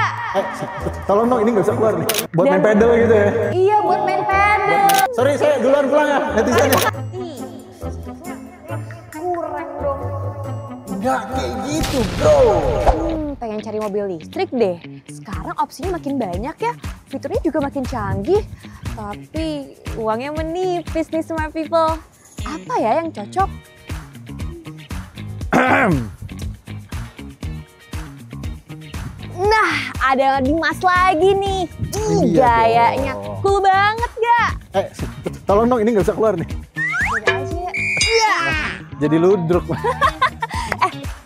nggak? Tolong dong, ini nggak bisa keluar nih. Buat main pedal gitu ya? Iya, buat main pedal. Sorry, saya duluan pulang ya, netizennya. Kurang dong. Nggak kayak gitu, bro. Pengen cari mobil listrik deh. Sekarang opsinya makin banyak ya. Fiturnya juga makin canggih. Tapi uangnya menipis nih smart people. Apa ya yang cocok? Nah, ada Dimas lagi nih. Iya Gayanya dong. cool banget gak? Tolong dong, ini nggak bisa keluar nih. Udah aja. Iya. Jadi ludruk.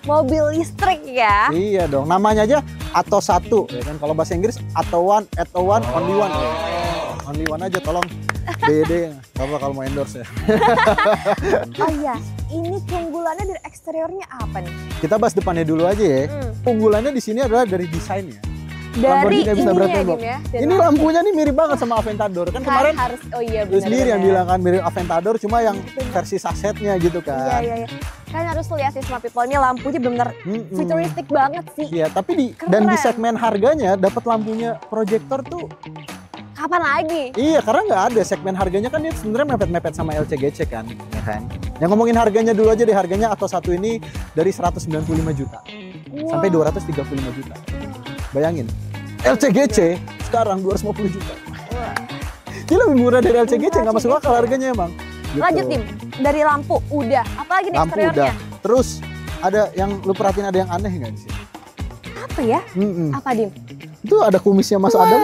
Mobil listrik ya. Iya dong, namanya aja Atto 1 ya kan. Kalau bahasa Inggris Atto 1, only one. Only one aja, tolong. BD, apa kalau mau endorse ya. Oh iya, ini keunggulannya dari eksteriornya apa nih? Kita bahas depannya dulu aja ya. Unggulannya di sini adalah dari desainnya. Dari Lamborghini nggak bisa ininya bertembak. Dim ya. Ini lampunya nih mirip banget sama Aventador kan kemarin. Harus, oh iya Lu sendiri yang benar. bilang kan mirip Aventador, cuma yang versi sasetnya gitu kan. Iya. Kan harus lihat sih smart people ini lampunya bener futuristik banget sih. Iya, tapi Keren. dan di segmen harganya dapat lampunya proyektor tuh. Kapan lagi? Iya, karena nggak ada segmen harganya kan dia sebenarnya mepet-mepet sama LCGC kan, ya kan. Yang ngomongin harganya dulu aja deh, harganya Atto 1 ini dari 195 juta sampai 235 juta. Bayangin, LCGC sekarang 250 juta. Ini lebih murah dari LCGC, nggak masuk akal harganya emang. Gitu. Lanjut Dim, dari lampu udah, apalagi nih Lampu eksteriornya? udah. Terus ada yang lu perhatiin, ada yang aneh nggak di sini? Apa ya? Apa Dim? Itu ada kumisnya Mas Adam.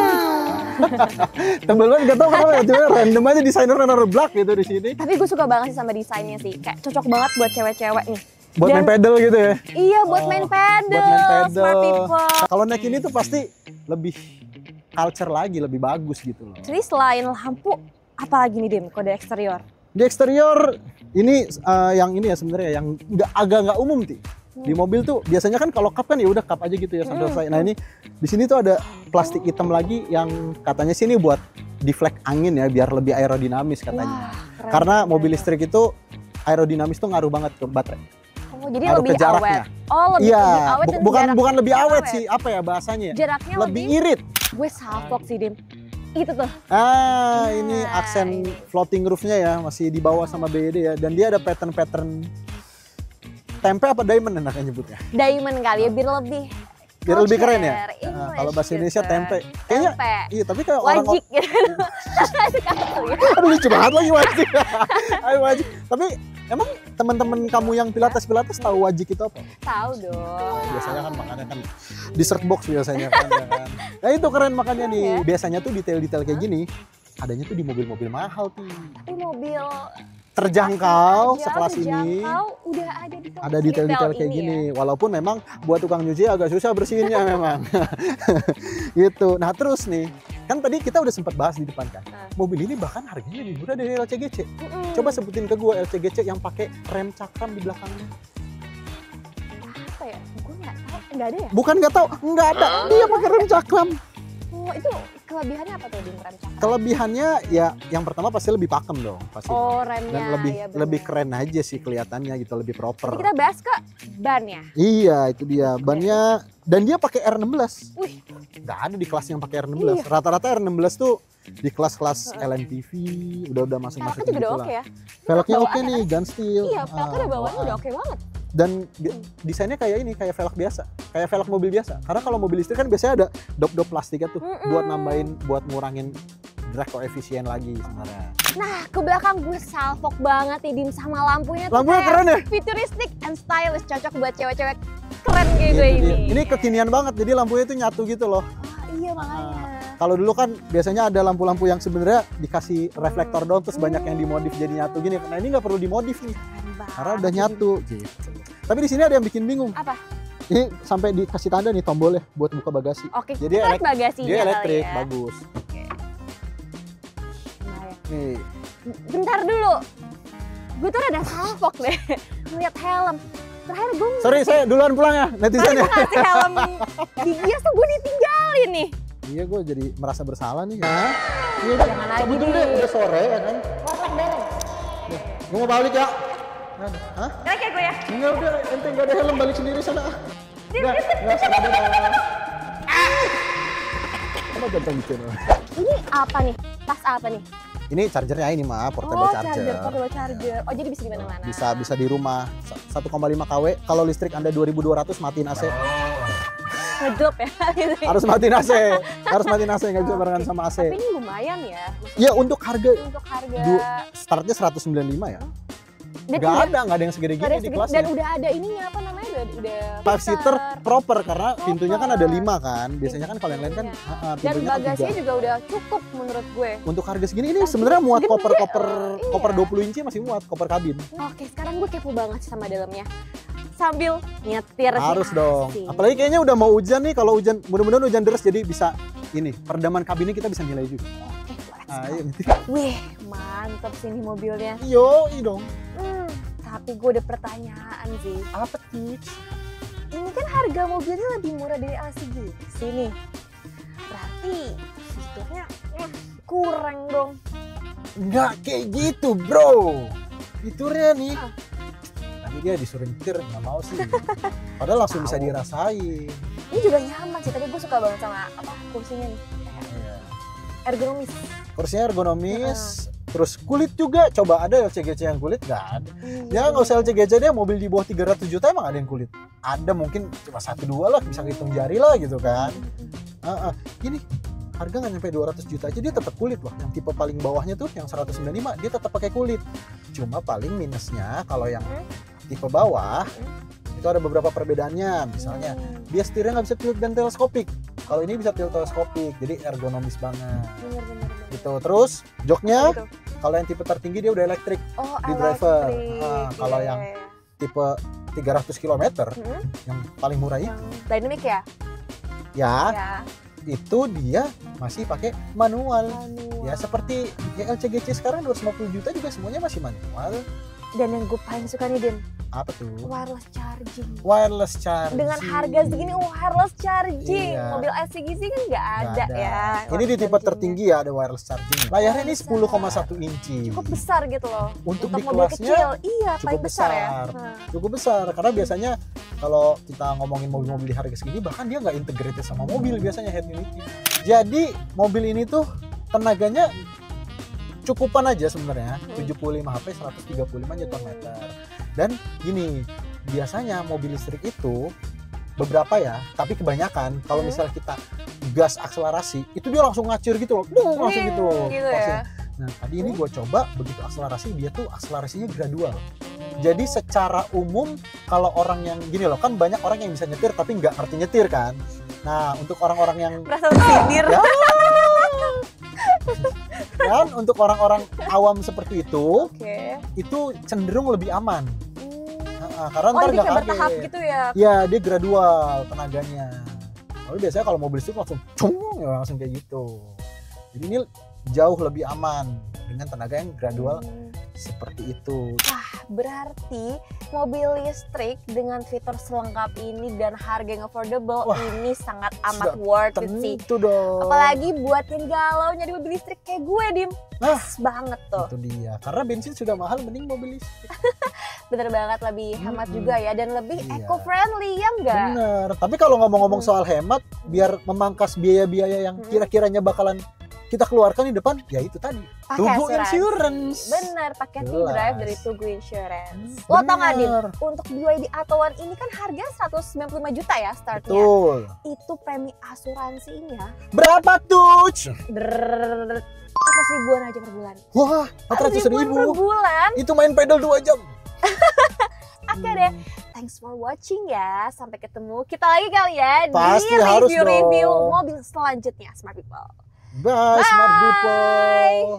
Tebel banget, gak tau kenapa ya, cuma random aja desainer naruh black gitu di sini. Tapi gue suka banget sih sama desainnya sih, kayak cocok banget buat cewek-cewek nih. Buat main pedal gitu ya. Iya, buat main pedal. Buat main pedal. Smart people. Kalau naik ini tuh pasti lebih culture lagi, lebih bagus gitu loh. Jadi selain lampu, apa lagi nih Dim, kode eksterior? Di eksterior ini yang ini ya sebenarnya yang agak nggak umum sih. Di mobil tuh biasanya kan kalau cup kan ya udah cup aja gitu ya sampai selesai. Nah ini di sini tuh ada plastik hitam lagi yang katanya sini buat deflect angin ya biar lebih aerodinamis katanya. Wah, keren. Karena mobil listrik itu aerodinamis tuh ngaruh banget ke baterai. Oh, jadi Ngaruh lebih ke jaraknya. awet. Oh, lebih Iya, awet dan bukan jaraknya lebih awet awet. sih, apa ya bahasanya? Jaraknya lebih irit. Gue salfok sih Dim. Itu tuh. Ini aksen ini. floating roofnya ya masih di bawah sama BD ya, dan dia ada pattern tempe apa diamond enaknya nyebutnya? Diamond kali ya biar Lebih keren ya. culture, English Kalau bahasa Indonesia gitu. tempe. Kayaknya Tempe. iya, tapi kayak orang Wajik gitu. Sekali ya. aduh lucu banget lagi wajik. Ayo wajik. Tapi emang teman-teman kamu yang pilates tahu wajik itu apa? Tahu dong. Biasanya kan makannya kan di search box biasanya kan, ya kan. Nah itu keren makanya nih. Ya. Biasanya tuh detail-detail kayak gini adanya tuh di mobil-mobil mahal tuh. Tapi mobil Terjangkau aja, sekelas ini. terjangkau, udah ada Ada detail-detail kayak ini gini. ya. Walaupun memang buat tukang nyuci agak susah bersihinnya memang. Gitu. Nah terus nih, kan tadi kita udah sempat bahas di depan kan. Mobil ini bahkan harganya lebih murah dari LCGC. Coba sebutin ke gue LCGC yang pakai rem cakram di belakangnya. Apa ya? Gue nggak tahu. Nggak ada ya? Bukan nggak tahu, nggak ada. Dia pakai rem cakram. Oh, itu kelebihannya apa tuh di rem cakram? Kelebihannya ya yang pertama pasti lebih pakem dong pasti. Oh, remnya. Dan lebih ya bener. lebih keren aja sih kelihatannya gitu, lebih proper. Jadi kita bahas ke bannya. Iya, itu dia. Bannya dan dia pakai R16. Wih, Nggak ada di kelas yang pakai R16. Iya. Rata-rata R16 tuh di kelas LMPV udah masuk-masuk velgnya juga udah gitu oke ya. Velgnya oke Bawaannya nih, gun steel. Iya, velgnya udah bawahnya bawaan. udah oke banget. Dan desainnya kayak ini, kayak velg biasa, kayak velg mobil biasa. Karena kalau mobil listrik kan biasanya ada dop-dop plastiknya tuh buat nambahin, buat ngurangin drag koefisien lagi sebenarnya. Nah, ke belakang gue salfok banget nih Dim sama lampunya tuh Lampunya kayak keren ya? futuristic and stylish, cocok buat cewek-cewek keren kayak gue Gitu ini. dia. Ini kekinian banget, jadi lampunya itu nyatu gitu loh. Iya makanya. Kalau dulu kan biasanya ada lampu-lampu yang sebenarnya dikasih reflektor doang terus banyak yang dimodif jadi nyatu gini. Nah ini nggak perlu dimodif nih, Keren banget. karena udah nyatu. Gitu. Tapi di sini ada yang bikin bingung. Apa? Ini sampai dikasih tanda nih tombolnya buat buka bagasi. Oke, Jadi kita lihat bagasinya dia kali elektrik, ya. bagus. Nah, ya. Nih, Bentar dulu. Gue tuh rada salfok deh ngeliat helm. Terakhir gue sorry saya duluan pulang ya netizen ya. ngasih helm di Gias tuh gue ditinggalin nih. Iya, gue jadi merasa bersalah nih. Hah? Iya udah, Jangan lagi cabut dulu deh. deh, udah sore ya kan. Warlek beleng. Gue mau balik ya. Hah? Kira kayak gue ya. Enggak, udah ente nggak ada helm, balik sendiri sana. Dim, Nggak, dim, dim, nggak, sana, dadah. Coba ganteng gitu. Ini apa nih? Tas apa nih? Ini chargernya ini mah, portable charger. Portable charger. Oh, jadi bisa di mana-mana. Bisa di rumah. 1,5 kW. Kalau listrik Anda 2.200 matiin AC. Ngedrop ya. Harus matiin AC. Harus matiin AC, nggak bisa barengan sama AC. Tapi ini lumayan ya. Iya, untuk harga Untuk harga startnya 195 ya. dan Nggak ada yang segede gini di kelasnya. Dan udah ada ininya apa namanya? Udah 5 seater proper karena pintunya kan ada 5 Proper. kan. Biasanya kan kalau yang lain kan Dan pintunya kan bagasinya 3. juga udah cukup menurut gue. Untuk harga segini ini sebenarnya muat Gede, koper iya. 20 inci masih muat, koper kabin. Oke, sekarang gue kepo banget sih sama dalamnya. Sambil nyetir sih, Harus dong. asik. Apalagi kayaknya udah mau hujan nih, kalau hujan mudah-mudahan hujan deras jadi bisa ini peredaman kabinnya kita bisa nilai juga. Oke, let's go. Ayo. Wih, mantep sih ini mobilnya. Dong. Tapi gue ada pertanyaan sih. Apa tips? Ini kan harga mobilnya lebih murah dari LCG sini. Berarti fiturnya kurang dong. Nggak kayak gitu, bro. Fiturnya nih. Ah. Tadi dia disuruh nyetir, nggak mau sih. Padahal langsung bisa dirasain. Ini juga nyaman sih. Tapi gue suka banget sama kursinya nih. Iya. Ergonomis. Kursinya ergonomis. Terus kulit juga, coba ada LCGC yang kulit? Nggak ada. Ya nggak usah LCGC deh, mobil di bawah 300 juta emang ada yang kulit? Ada mungkin cuma 1-2 lah, bisa hitung jari lah gitu kan. Ini harga nggak nyampe 200 juta aja dia tetap kulit loh. Yang tipe paling bawahnya tuh yang 195 dia tetap pakai kulit. Cuma paling minusnya kalau yang tipe bawah itu ada beberapa perbedaannya. Misalnya dia setirnya nggak bisa tilt dan teleskopik. Kalau ini bisa tilt teleskopik, jadi ergonomis banget. Bener. Gitu. Terus joknya Gitu. kalau yang tipe tertinggi dia udah elektrik Oh, di driver. elektrik. Kalau Iya. yang tipe 300 km yang paling murah yang itu dynamic ya? ya Ya. itu dia masih pakai manual. Manual. Ya seperti LCGC sekarang 250 juta juga semuanya masih manual. Dan yang gue paling suka nih, Din, Apa tuh? wireless charging. Wireless charging. Dengan harga segini wireless charging. Iya. Mobil LCGC kan nggak Nggak ada ya. Ini di wireless tipe chargingnya. tertinggi ya ada wireless charging. Layarnya ini 10,1 inci. Cukup besar gitu loh. Untuk di mobil kelasnya kecil, iya cukup paling besar, ya. besar. Nah. Cukup besar karena biasanya kalau kita ngomongin mobil-mobil di harga segini bahkan dia nggak integrated sama mobil biasanya head unitnya. Jadi mobil ini tuh tenaganya cukupan aja sebenarnya 75 HP 135 Nm. Dan gini, biasanya mobil listrik itu beberapa ya, tapi kebanyakan kalau misalnya kita gas akselerasi itu dia langsung ngacir gitu loh. Langsung gitu. Gitu Langsung. ya. Nah, tadi ini gue coba begitu akselerasi dia tuh akselerasinya gradual. Jadi secara umum kalau orang yang gini loh, kan banyak orang yang bisa nyetir tapi nggak ngerti nyetir kan. Nah, untuk orang-orang yang Merasa tersindir. Ya. Dan untuk orang-orang awam seperti itu, Oke. itu cenderung lebih aman. Karena Oh, ntar jadi nggak kayak kaget. bertahap gitu ya. Ya, dia gradual tenaganya. Lalu biasanya kalau mobil listrik langsung cung, ya langsung kayak gitu. Jadi ini jauh lebih aman dengan tenaga yang gradual seperti itu. Berarti mobil listrik dengan fitur selengkap ini dan harga yang affordable ini sangat amat sudah worth it sih. Tentu dong. Apalagi buat yang galau nyari mobil listrik kayak gue, Dim. Nah, Pas banget tuh. itu dia. Karena bensin sudah mahal, mending mobil listrik. Bener banget, lebih hemat juga ya. Dan lebih Iya. eco-friendly, ya enggak? Bener. Tapi kalau ngomong-ngomong soal hemat, biar memangkas biaya-biaya yang kira-kiranya bakalan kita keluarkan di depan, ya itu tadi. Pakai Tugu asuransi. Insurance. Bener, pakai Jelas. T-Drive dari Tugu Insurance. Lo tau gak, Dim? Bener. Untuk BYD Atauan ini kan harganya 195 juta ya startnya. Betul. Itu premi asuransinya Berapa tuh? 400 ribuan aja per bulan. Wah, 400 per ribu. bulan. Itu main pedal 2 jam. Oke deh. Thanks for watching ya. Sampai ketemu kita lagi kali ya Pasti di harus review-review dong. mobil selanjutnya Smart People. Bye, smart people.